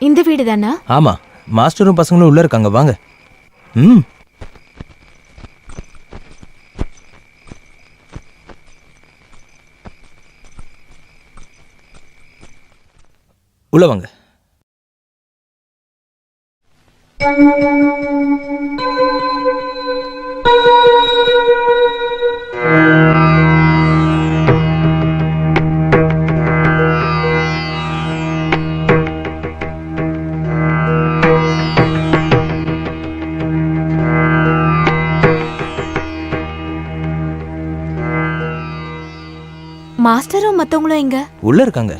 இந்த வீடு தானா? ஆமா, மாஸ்டரும் பசங்களும் உள்ள இருக்காங்க, வாங்க. உள்ள வாங்க. மாஸ்டரும் மத்தவங்களும் எங்க? உள்ள இருக்காங்க.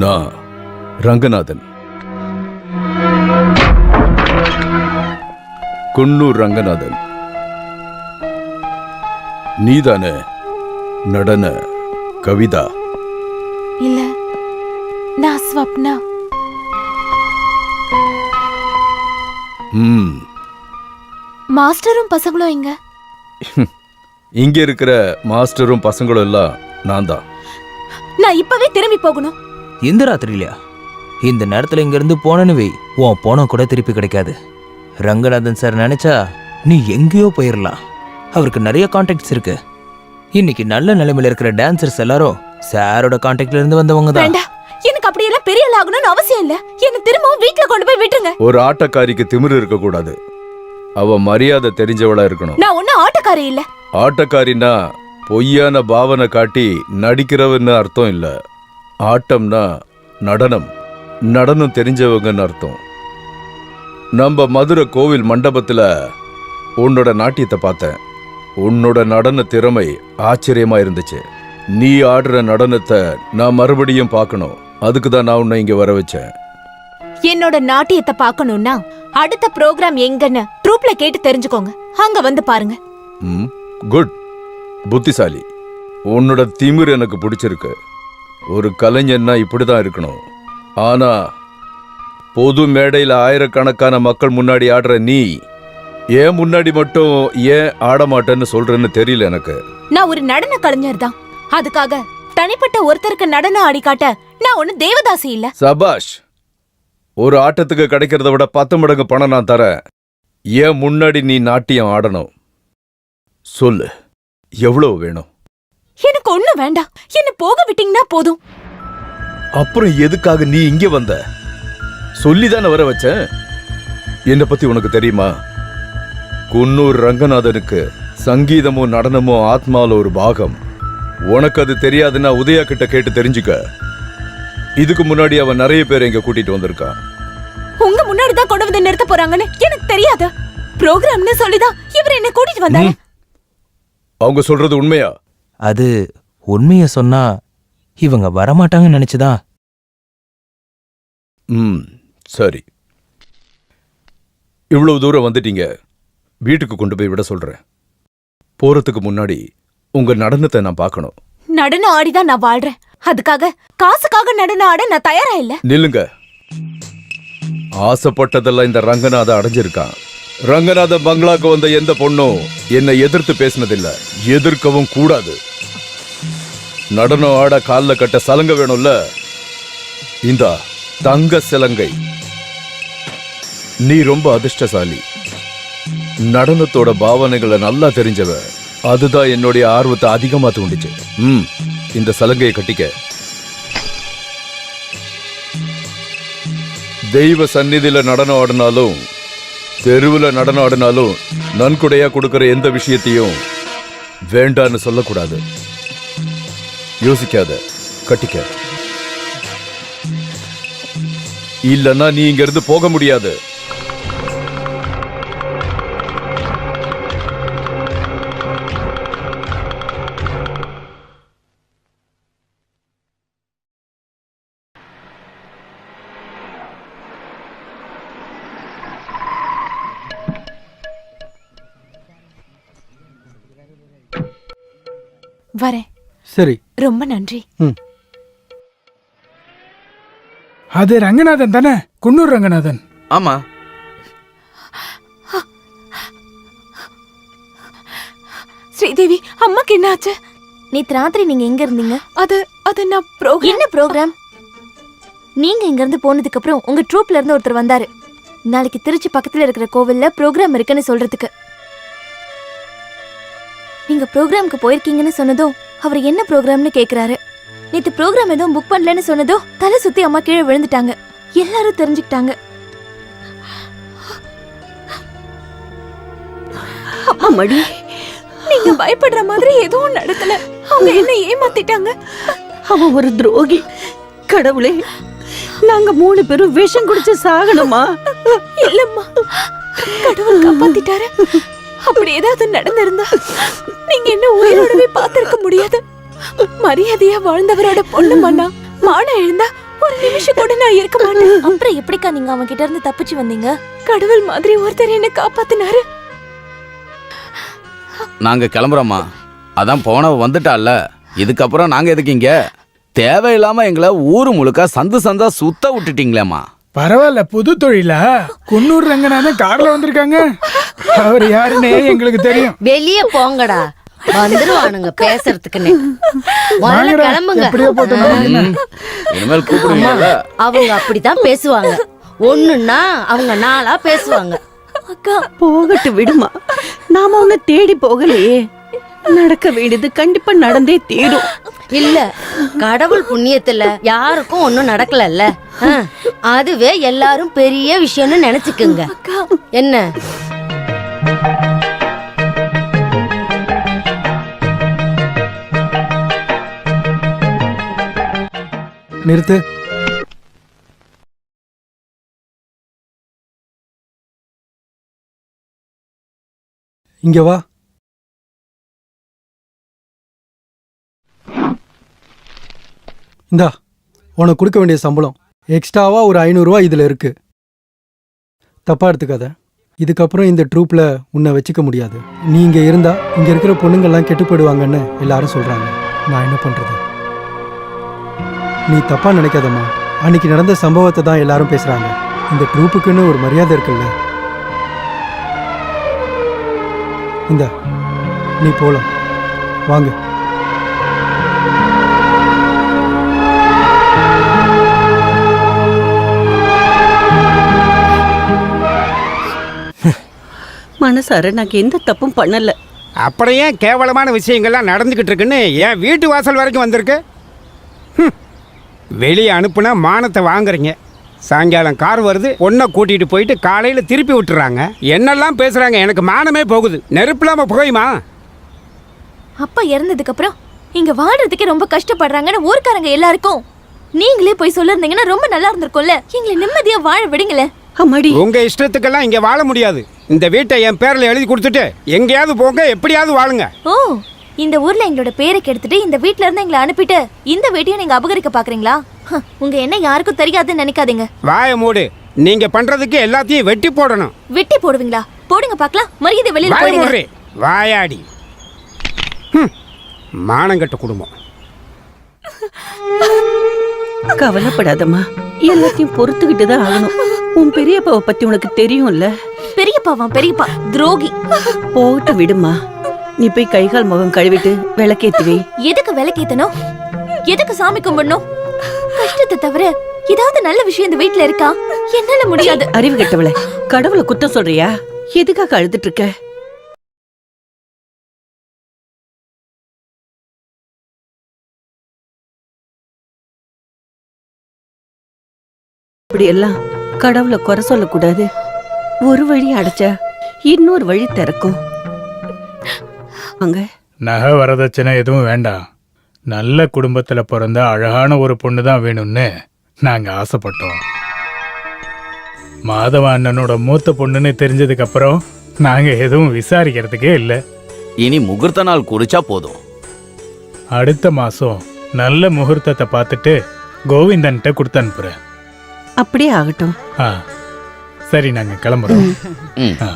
நான் ரங்கநாதன், குன்னூர் ரங்கநாதன். நீதானே நடன கவிதா? இல்ல, நான் ஸ்வப்னா. மாஸ்டரும் பசங்களும் எங்க? இங்க இருக்கிற மாஸ்டரும் பசங்களும் எல்லாம் நான் தான். நான் இப்பவே திரும்பி போகணும். இந்த ராத்திரிலையா? இந்த நேரத்துல இங்க இருந்து போனன்னு வை, உன் போன கூட திருப்பி கிடைக்காது. ரங்கநாதன் சார் நினைச்சா நீ எங்கேயோ போயிடலாம். அவருக்கு நிறைய கான்டாக்ட்ஸ் இருக்கு. இன்னைக்கு நல்ல நிலைமையில இருக்கிற டான்சர்ஸ் எல்லாரும் சாரோட கான்டாக்ட்ல இருந்து வந்தவங்க தான். எனக்கு அப்படி எல்லாம் பெரிய ஆள் ஆகணும்னு அவசியம் இல்ல. என்ன திரும்பவும் வீட்ல கொண்டு போய் விட்டுருங்க. ஒரு ஆட்டக்காரிக்கு திமிரு இருக்க கூடாது. அவ மரியாதை தெரிஞ்சவளா இருக்கணும். நான் ஒன்னும் ஆட்டக்காரி இல்ல. ஆட்டக்காரினா பொய்யான பாவனை காட்டி நடிக்கிறவன்னு அர்த்தம் இல்ல. ஆட்டம்னா நடனம், நடனம் தெரிஞ்சவங்கன்னு அர்த்தம். நம்ம மதுரை கோவில் மண்டபத்துல உன்னோட நாட்டியத்தை பார்த்தேன். உன்னோட நடன திறமை ஆச்சரியமா இருந்துச்சு. நீ ஆடுற நடனத்தை நான் மறுபடியும் பார்க்கணும். அதுக்கு தான் நான் உன்னை இங்க வர வச்சேன். என்னோட நாட்டியத்தை பார்க்கணும்னா அடுத்த ப்ரோக்ராம் எங்கன்னு ட்ரூப்ல கேட்டு தெரிஞ்சுக்கோங்க. அங்க வந்து பாருங்க. குட், புத்திசாலி. உன்னோட திமிர் எனக்கு பிடிச்சிருக்கு. ஒரு கலைஞன்னா இப்படிதான் இருக்கணும். ஆனா பொது மேடையில ஆயிரக்கணக்கான மக்கள் முன்னாடி ஆடுற நீ ஏன் முன்னாடி மட்டும் ஏன் ஆட மாட்டேன்னு சொல்றேன்னு தெரியல எனக்கு. நான் ஒரு நடன கலைஞர் தான். அதுக்காக தனிப்பட்ட ஒருத்தருக்கு நடனம் ஆடி காட்ட நான் ஒண்ணு தேவதாசி இல்ல. சபாஷ். ஒரு ஆட்டத்துக்கு கிடைக்கிறத விட 10 மடங்கு பணம் நான் தரேன். ஏன் முன்னாடி நீ நாட்டியம் ஆடணும்? சொல்லு, எவ்வளவு வேணும்? எனக்கு ஒண்ணு வேண்டாம். என்ன போக விட்டீங்கன்னா போதும். அப்புறம் எதுக்காக நீ இங்க வந்த? சொல்லிதானே வர வச்சேன். என்னை பத்தி உனக்கு தெரியுமா? குன்னூர் ரங்கநாதனுக்கு சங்கீதமும் நடனமும் ஆத்மால ஒரு பாகம். உனக்கு அது தெரியாதுன்னா உதயா கிட்ட கேட்டு தெரிஞ்சுக்க. இதுக்கு முன்னாடி அவன் நிறைய பேர் இங்க கூட்டிட்டு வந்திருக்கான். உங்க முன்னாடி தான் கொண்டு வந்து நிறுத்த போறாங்கன்னு எனக்கு தெரியாது. ப்ரோக்ராம்னு சொல்லிதான் இவர் என்ன கூட்டிட்டு வந்தாரு. அவங்க சொல்றது உண்மையா? அது உண்மைய சொன்னா இவங்க வரமாட்டாங்கன்னு நினைச்சுதான். சரி, இவ்வளவு தூரம் வந்துட்டீங்க. வீட்டுக்கு கொண்டு போய் விட சொல்றேன். போறதுக்கு முன்னாடி உங்க நடனத்தை நான் பார்க்கணும். நடனம் ஆடிதான் நான் வாழ்றேன். அதுக்காக காசுக்காக நடனம் ஆட நான் தயாரா இல்ல. நில்லுங்க. ஆசைப்பட்டதெல்லாம் இந்த ரங்கநாத அடைஞ்சிருக்கான். ரங்கநாத பங்களாக்கு வந்த எந்த பொண்ணும் என்னை எதிர்த்து பேசினதில்ல, எதிர்க்கவும் கூடாது. நடனம் ஆட காலில் கட்ட சலங்க வேணும்ல, இந்த தங்க சிலங்கை. நீ ரொம்ப அதிர்ஷ்டசாலி. நடனத்தோட பாவனைகளை நல்லா தெரிஞ்சவ. அதுதான் என்னுடைய ஆர்வத்தை அதிகமா தூண்டிச்சு. இந்த சலங்கையை கட்டிக்க. தெய்வ சந்நிதியில நடனம் ஆடினாலும் தெருவில் நடனம் ஆடினாலும் நன்கொடையா கொடுக்கிற எந்த விஷயத்தையும் வேண்டான்னு சொல்லக்கூடாது. யோசிக்காத, கட்டிக்க. இல்லன்னா நீ இங்க இருந்து போக முடியாது. வரேன். சரி. ரொம்ப நன்றி. அது ரங்கநாதன் தானே? குன்னூர் ரங்கநாதன். ஆமா. ஸ்ரீதேவி, அம்மாக்கு என்ன ஆச்சு? நேத்து ராத்திரி நீங்க எங்க இருந்தீங்க? அது நான் என்ன ப்ரோக்ராம்? நீங்க இங்க இருந்து போனதுக்கு அப்புறம் உங்க ட்ரூப்ல இருந்து ஒருத்தர் வந்தாரு. நாளைக்கு திருச்சி பக்கத்துல இருக்கிற கோவில்ல ப்ரோக்ராம் இருக்குன்னு சொல்றதுக்கு. நீங்க ப்ரோக்ராம்க்கு போயிருக்கீங்கன்னு சொன்னதும் அவர் என்ன ப்ரோக்ராம்னு கேக்குறாரு. நேத்து ப்ரோக்ராம் எதுவும் புக் பண்ணலன்னு சொன்னதும் தலை சுத்தி அம்மா கீழே விழுந்துட்டாங்க. எல்லாரும் தெரிஞ்சுக்கிட்டாங்க. அம்மாடி, நீங்க பயப்படுற மாதிரி எதுவும் நடக்கல. அவங்க என்ன ஏமாத்திட்டாங்க. அவன் ஒரு துரோகி. கடவுளே, நாங்க 3 பேரும் விஷம் குடிச்சு சாகணுமா? இல்லம்மா, கடவுள் காப்பாத்திட்டாரு. அப்படி ஏதாவது நடந்திருந்தா நீங்க என்ன உயிரோடவே பார்த்திருக்க முடியாது. மரியாதையா வாழ்ந்தவரோட பொண்ணு மண்ணா மானம் எழுந்தா ஒரு நிமிஷம் கூட நான் இருக்க மாட்டேன். அப்புறம் எப்படிக்கா நீங்க அவன் கிட்ட இருந்து தப்பிச்சு வந்தீங்க? கடவுள் மாதிரி ஒருத்தர் என்ன காப்பாத்தினாரு. நாங்க கிளம்புறோமா. அதான் போனவ வந்துட்டால, இதுக்கப்புறம் நாங்க எதுக்கு இங்க? தேவையில்லாம எங்களை ஊரு முழுக்க சந்து சந்தா சுத்த விட்டுட்டீங்களேம்மா. பரவாயில்ல, புது தொழிலா? குன்னூர் ரங்கநாதன் கார்ல வந்திருக்காங்க. அவர் யாருன்னே எங்களுக்கு தெரியும். வெளிய போங்கடா, வந்துருவானுங்க பேசுறதுக்குன்னு. முதல்ல வாங்கடா, கிளம்புங்க. எப்படியோ போட்டு நமக்கு என்ன? இனிமேல் கூப்பிடுவீங்கல்ல? அவங்க அப்படித்தான் பேசுவாங்க. ஒண்ணுன்னா அவங்க 4ஆ பேசுவாங்க. அக்கா, போகட்டு விடுமா. நாம உன்னை தேடி போகலையே. நடக்க வேண்டியது கண்டிப்பா நடந்தே தீரும். இல்ல, கடவுள் புண்ணியத்துல யாருக்கும் ஒண்ணும் நடக்கலல்ல. அதுவே எல்லாரும் பெரிய விஷயம்னு நினைச்சுக்குங்க. என்ன? நிறுத்து. இங்க வா. இந்தா, உனக்கு கொடுக்க வேண்டிய சம்பளம். எக்ஸ்ட்ராவா ஒரு 500 ரூபா இதுல இருக்கு. தப்பா எடுத்துக்காத. இதுக்கப்புறம் இந்த ட்ரூப்ல உன்னை வச்சுக்க முடியாது. நீ இங்க இருந்தா இங்க இருக்கிற பொண்ணுங்கெல்லாம் கெட்டு போயிடுவாங்கன்னு எல்லாரும் சொல்றாங்க. நான் என்ன பண்றது? நீ தப்பா நினைக்காதம்மா. அன்னைக்கு நடந்த சம்பவத்தை தான் எல்லாரும் பேசுறாங்க. இந்த ட்ரூப்புக்குன்னு ஒரு மரியாதை இருக்குல்ல. இந்த நீ போலாம். வாங்க. மனசார நாங்க எந்த தப்பும் பண்ணல. அப்படியே கேவலமான விஷயங்கள்லாம் நடந்துக்கிட்டு இருக்குன்னு என் வீட்டு வாசல் வரைக்கும் வந்திருக்கு. வெளியே அனுப்புனா மானத்தை வாங்குறீங்க. சாயங்காலம் கார் வருது, பொண்ணை கூட்டிகிட்டு போயிட்டு காலையில் திருப்பி விட்டுறாங்க. என்னெல்லாம் பேசுகிறாங்க. எனக்கு மானமே போகுது. நெருப்பில்லாம புகையுமா? அப்பா இறந்ததுக்கு அப்புறம் இங்க வாழ்றதுக்கே ரொம்ப கஷ்டப்படுறாங்கன்னு ஊர்க்காரங்க எல்லாருக்கும் நீங்களே போய் சொல்லிருந்தீங்கன்னா ரொம்ப நல்லா இருந்திருக்கும்ல. எங்களை நிம்மதியா வாழ விடுங்களேன். அம்மாடி, உங்க இஷ்டத்துக்கெல்லாம் இங்க வாழ முடியாது. இந்த வீட்டை என் பேர்ல எழுதி கொடுத்துட்டு எங்கேயாவது போங்க, எப்படியாவது வாழுங்க. ஓ, இந்த ஊர்ல எங்களோட பேரை கெடுத்துட்டு இந்த வீட்ல இருந்து எங்களை அனுப்பிட்டு இந்த வீட்டையும் நீங்க அபகரிக்க பாக்குறீங்களா? உங்க என்ன யாருக்கும் தெரியாதுன்னு நினைக்காதீங்க. வாய மூடு. நீங்க பண்றதுக்கு எல்லாத்தையும் வெட்டி போடணும். வெட்டி போடுவீங்களா? போடுங்க பாக்கலாம். மரியாதை வெளியில வாய போடுங்க. மூடு. வாயாடி. மானங்கட்ட குடும்பம். கவலைப்படாதம்மா. எல்லாத்தையும் பொறுத்துக்கிட்டு தான் ஆகணும். உன் பெரியப்பாவை பத்தி உனக்கு தெரியும்ல. பெரியப்பாவா? பெரியப்பா துரோகி. போட்டு விடுமா. நீ போய் கை கால் முகம் கழுவிட்டு விளக்கேத்துவே. எதுக்கு விளக்கேத்தணும்? எதுக்கு சாமி கும்பிடணும்? கஷ்டத்தை தவிர ஏதாவது நல்ல விஷயம் இந்த வீட்ல இருக்கா? என்னால முடியாது. அறிவு கெட்டவள, கடவுளை குத்தம் சொல்றியா? எதுக்காக அழுதுட்டு இருக்க? இப்படி எல்லாம் கடவுளை குறை சொல்லக்கூடாது. ஒரு வழி அடைச்சா இன்னொரு வழி திறக்கும். அங்க நகை வரதட்சணை எதுவும் வேண்டாம். நல்ல குடும்பத்துல பிறந்த அழகான ஒரு பொண்ணு தான் வேணும்னு நாங்க ஆசைப்பட்டோம். மாதவ அண்ணனோட மூத்த பொண்ணுன்னு தெரிஞ்சதுக்கு அப்புறம் நாங்க எதுவும் விசாரிக்கிறதுக்கே இல்லை. இனி முகூர்த்த நாள் குறிச்சா போதும். அடுத்த மாசம் நல்ல முகூர்த்தத்தை பார்த்துட்டு கோவிந்தன்ட்ட கொடுத்து அனுப்புறேன். அப்படியே ஆகட்டும். சரி, நாங்க கிளம்புறோம். ம். ஆ.